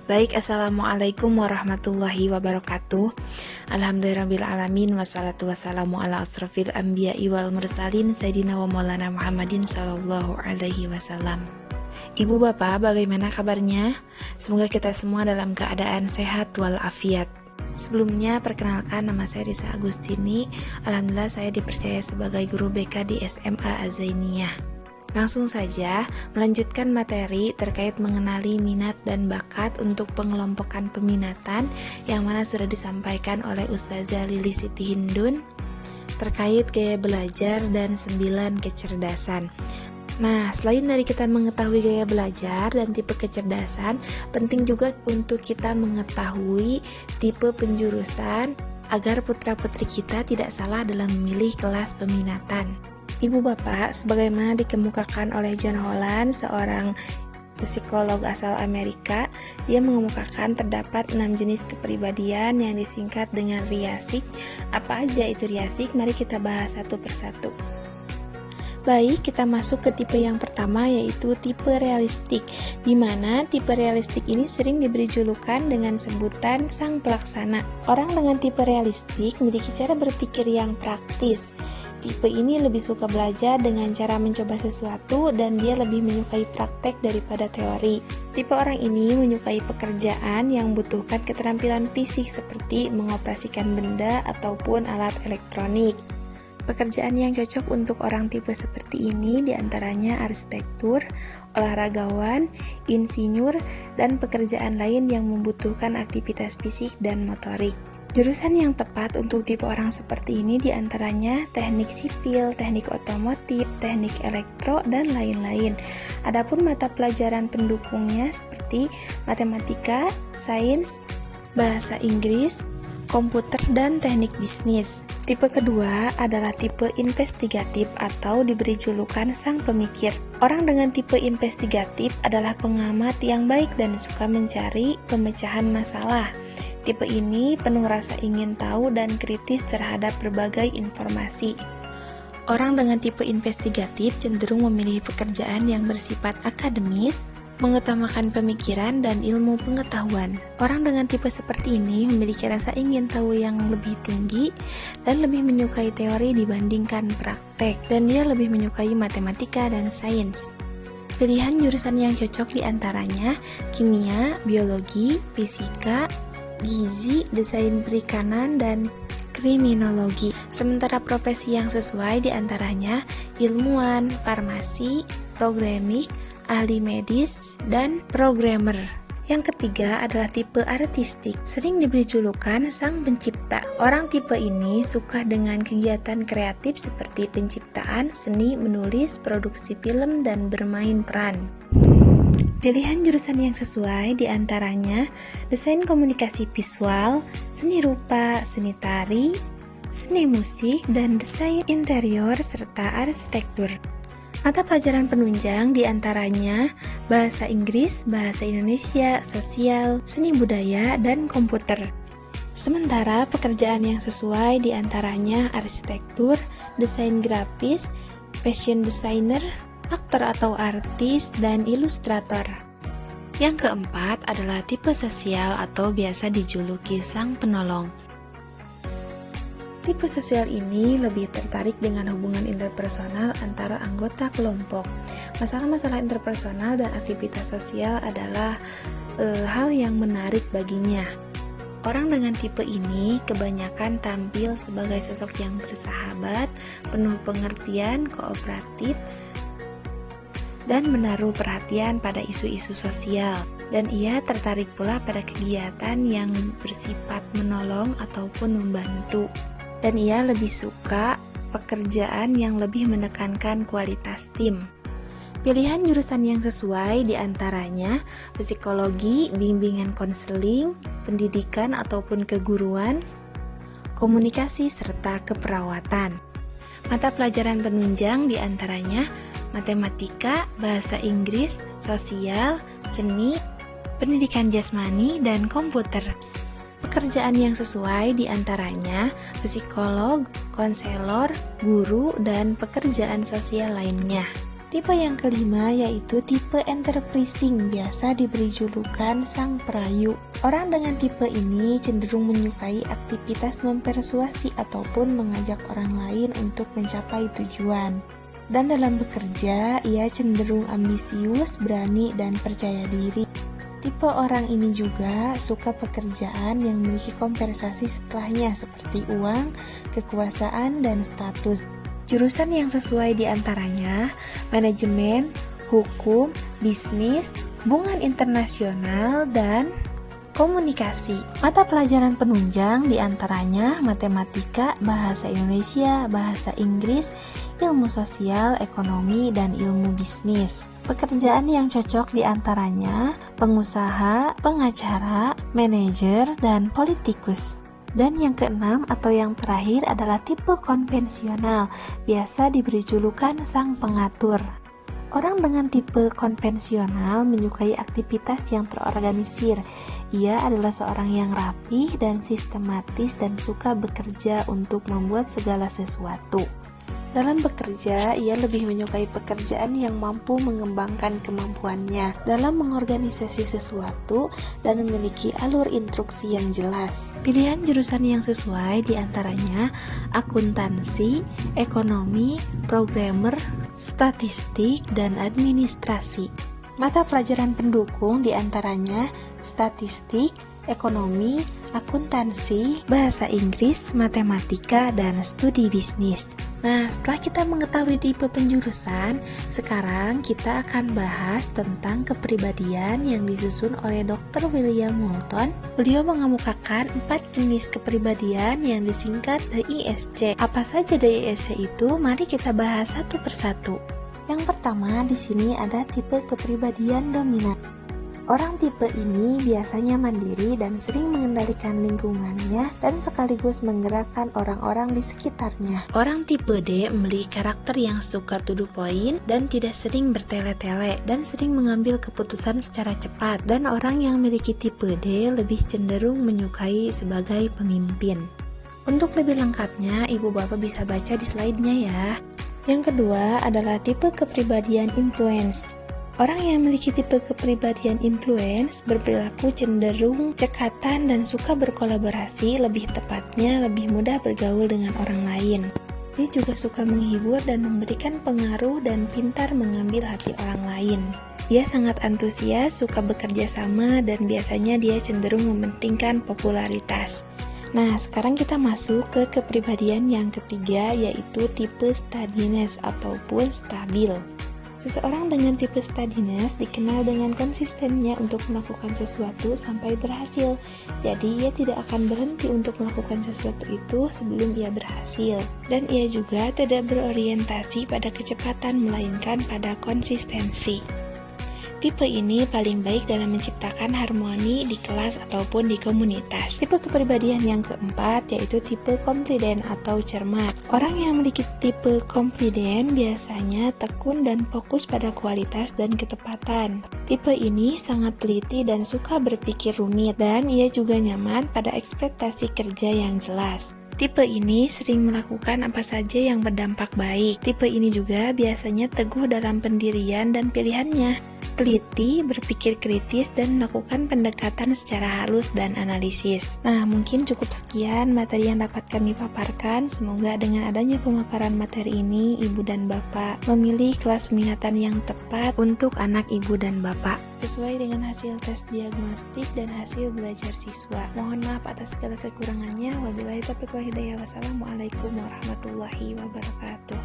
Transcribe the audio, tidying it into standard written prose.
Baik, Assalamualaikum warahmatullahi wabarakatuh. Alhamdulillahirrabbilalamin. Wassalatu wassalamu ala asrafil anbiya'i wal mursalin Sayyidina wa maulana Muhammadin sallallahu alaihi wasallam. Ibu bapak, bagaimana kabarnya? Semoga kita semua dalam keadaan sehat walafiat. Sebelumnya, perkenalkan, nama saya Risa Agustini. Alhamdulillah saya dipercaya sebagai guru BK di SMA Az-Zainiyah. Langsung saja melanjutkan materi terkait mengenali minat dan bakat untuk pengelompokan peminatan yang mana sudah disampaikan oleh Ustazah Lili Siti Hindun terkait gaya belajar dan 9 kecerdasan. Nah, selain dari kita mengetahui gaya belajar dan tipe kecerdasan, penting juga untuk kita mengetahui tipe penjurusan agar putra-putri kita tidak salah dalam memilih kelas peminatan. Ibu bapak, sebagaimana dikemukakan oleh John Holland, seorang psikolog asal Amerika, dia mengemukakan terdapat 6 jenis kepribadian yang disingkat dengan riasik. Apa aja itu riasik? Mari kita bahas satu persatu. Baik, kita masuk ke tipe yang pertama, yaitu tipe realistik, di mana tipe realistik ini sering diberi julukan dengan sebutan sang pelaksana. Orang dengan tipe realistik memiliki cara berpikir yang praktis. Tipe ini lebih suka belajar dengan cara mencoba sesuatu dan dia lebih menyukai praktek daripada teori. Tipe orang ini menyukai pekerjaan yang membutuhkan keterampilan fisik seperti mengoperasikan benda ataupun alat elektronik. Pekerjaan yang cocok untuk orang tipe seperti ini diantaranya arsitektur, olahragawan, insinyur, dan pekerjaan lain yang membutuhkan aktivitas fisik dan motorik. Jurusan yang tepat untuk tipe orang seperti ini diantaranya teknik sipil, teknik otomotif, teknik elektro, dan lain-lain. Adapun mata pelajaran pendukungnya seperti matematika, sains, bahasa Inggris, komputer, dan teknik bisnis. Tipe kedua adalah tipe investigatif atau diberi julukan sang pemikir. Orang dengan tipe investigatif adalah pengamat yang baik dan suka mencari pemecahan masalah. Tipe ini penuh rasa ingin tahu dan kritis terhadap berbagai informasi. Orang dengan tipe investigatif cenderung memilih pekerjaan yang bersifat akademis, mengutamakan pemikiran dan ilmu pengetahuan. Orang dengan tipe seperti ini memiliki rasa ingin tahu yang lebih tinggi dan lebih menyukai teori dibandingkan praktek, dan dia lebih menyukai matematika dan sains. Pilihan jurusan yang cocok diantaranya kimia, biologi, fisika, gizi, desain perikanan, dan kriminologi. Sementara profesi yang sesuai diantaranya ilmuwan, farmasi, programming, ahli medis, dan programmer. Yang ketiga adalah tipe artistik, sering diberi julukan sang pencipta. Orang tipe ini suka dengan kegiatan kreatif seperti penciptaan, seni, menulis, produksi film, dan bermain peran. Pilihan jurusan yang sesuai diantaranya desain komunikasi visual, seni rupa, seni tari, seni musik, dan desain interior serta arsitektur. Mata pelajaran penunjang diantaranya bahasa Inggris, bahasa Indonesia, sosial, seni budaya, dan komputer. Sementara pekerjaan yang sesuai diantaranya arsitektur, desain grafis, fashion designer, aktor atau artis, dan ilustrator. Yang keempat adalah tipe sosial atau biasa dijuluki sang penolong. Tipe sosial ini lebih tertarik dengan hubungan interpersonal antara anggota kelompok. Masalah-masalah interpersonal dan aktivitas sosial adalah hal yang menarik baginya. Orang dengan tipe ini kebanyakan tampil sebagai sosok yang bersahabat, penuh pengertian, kooperatif, dan menaruh perhatian pada isu-isu sosial. Dan ia tertarik pula pada kegiatan yang bersifat menolong ataupun membantu. Dan ia lebih suka pekerjaan yang lebih menekankan kualitas tim. Pilihan jurusan yang sesuai diantaranya psikologi, bimbingan konseling, pendidikan ataupun keguruan, komunikasi, serta keperawatan. Mata pelajaran penunjang diantaranya matematika, bahasa Inggris, sosial, seni, pendidikan jasmani, dan komputer. Pekerjaan yang sesuai diantaranya psikolog, konselor, guru, dan pekerjaan sosial lainnya. Tipe yang kelima yaitu tipe enterprising, biasa diberi julukan sang perayu. Orang dengan tipe ini cenderung menyukai aktivitas mempersuasi ataupun mengajak orang lain untuk mencapai tujuan. Dan dalam bekerja, ia cenderung ambisius, berani, dan percaya diri. Tipe orang ini juga suka pekerjaan yang memiliki kompensasi setelahnya seperti uang, kekuasaan, dan status. Jurusan yang sesuai diantaranya manajemen, hukum, bisnis, hubungan internasional, dan komunikasi. Mata pelajaran penunjang diantaranya matematika, bahasa Indonesia, bahasa Inggris, ilmu sosial, ekonomi, dan ilmu bisnis. Pekerjaan yang cocok diantaranya pengusaha, pengacara, manajer, dan politikus. Dan yang keenam atau yang terakhir adalah tipe konvensional, biasa diberi julukan sang pengatur. Orang dengan tipe konvensional menyukai aktivitas yang terorganisir. Ia adalah seorang yang rapih dan sistematis dan suka bekerja untuk membuat segala sesuatu. Dalam bekerja, ia lebih menyukai pekerjaan yang mampu mengembangkan kemampuannya dalam mengorganisasi sesuatu dan memiliki alur instruksi yang jelas. Pilihan jurusan yang sesuai diantaranya akuntansi, ekonomi, programmer, statistik, dan administrasi. Mata pelajaran pendukung diantaranya statistik, ekonomi, akuntansi, bahasa Inggris, matematika, dan studi bisnis. Nah, setelah kita mengetahui tipe penjurusan, sekarang kita akan bahas tentang kepribadian yang disusun oleh Dr. William Moulton. Beliau mengemukakan 4 jenis kepribadian yang disingkat DISC. Apa saja DISC itu? Mari kita bahas satu persatu. Yang pertama di sini ada tipe kepribadian dominan. Orang tipe ini biasanya mandiri dan sering mengendalikan lingkungannya dan sekaligus menggerakkan orang-orang di sekitarnya. Orang tipe D memiliki karakter yang suka to the point dan tidak sering bertele-tele dan sering mengambil keputusan secara cepat. Dan orang yang memiliki tipe D lebih cenderung menyukai sebagai pemimpin. Untuk lebih lengkapnya, ibu bapak bisa baca di slide-nya ya. Yang kedua adalah tipe kepribadian influence. Orang yang memiliki tipe kepribadian influence berperilaku cenderung cekatan dan suka berkolaborasi, lebih tepatnya lebih mudah bergaul dengan orang lain. Dia juga suka menghibur dan memberikan pengaruh dan pintar mengambil hati orang lain. Dia sangat antusias, suka bekerja sama, dan biasanya dia cenderung mementingkan popularitas. Nah, sekarang kita masuk ke kepribadian yang ketiga, yaitu tipe steadiness ataupun stabil. Seseorang dengan tipe steadiness dikenal dengan konsistennya untuk melakukan sesuatu sampai berhasil. Jadi, ia tidak akan berhenti untuk melakukan sesuatu itu sebelum ia berhasil. Dan ia juga tidak berorientasi pada kecepatan, melainkan pada konsistensi. Tipe ini paling baik dalam menciptakan harmoni di kelas ataupun di komunitas. Tipe kepribadian yang keempat yaitu tipe confident atau cermat. Orang yang memiliki tipe confident biasanya tekun dan fokus pada kualitas dan ketepatan. Tipe ini sangat teliti dan suka berpikir rumit, dan ia juga nyaman pada ekspektasi kerja yang jelas. Tipe ini sering melakukan apa saja yang berdampak baik. Tipe ini juga biasanya teguh dalam pendirian dan pilihannya. Teliti, berpikir kritis, dan melakukan pendekatan secara halus dan analisis. Nah, mungkin cukup sekian materi yang dapat kami paparkan. Semoga dengan adanya pemaparan materi ini, Ibu dan Bapak memilih kelas peminatan yang tepat untuk anak Ibu dan Bapak, sesuai dengan hasil tes diagnostik dan hasil belajar siswa. Mohon maaf atas segala kekurangannya. Wabillahi taufiq wal hidayah. Wassalamualaikum warahmatullahi wabarakatuh.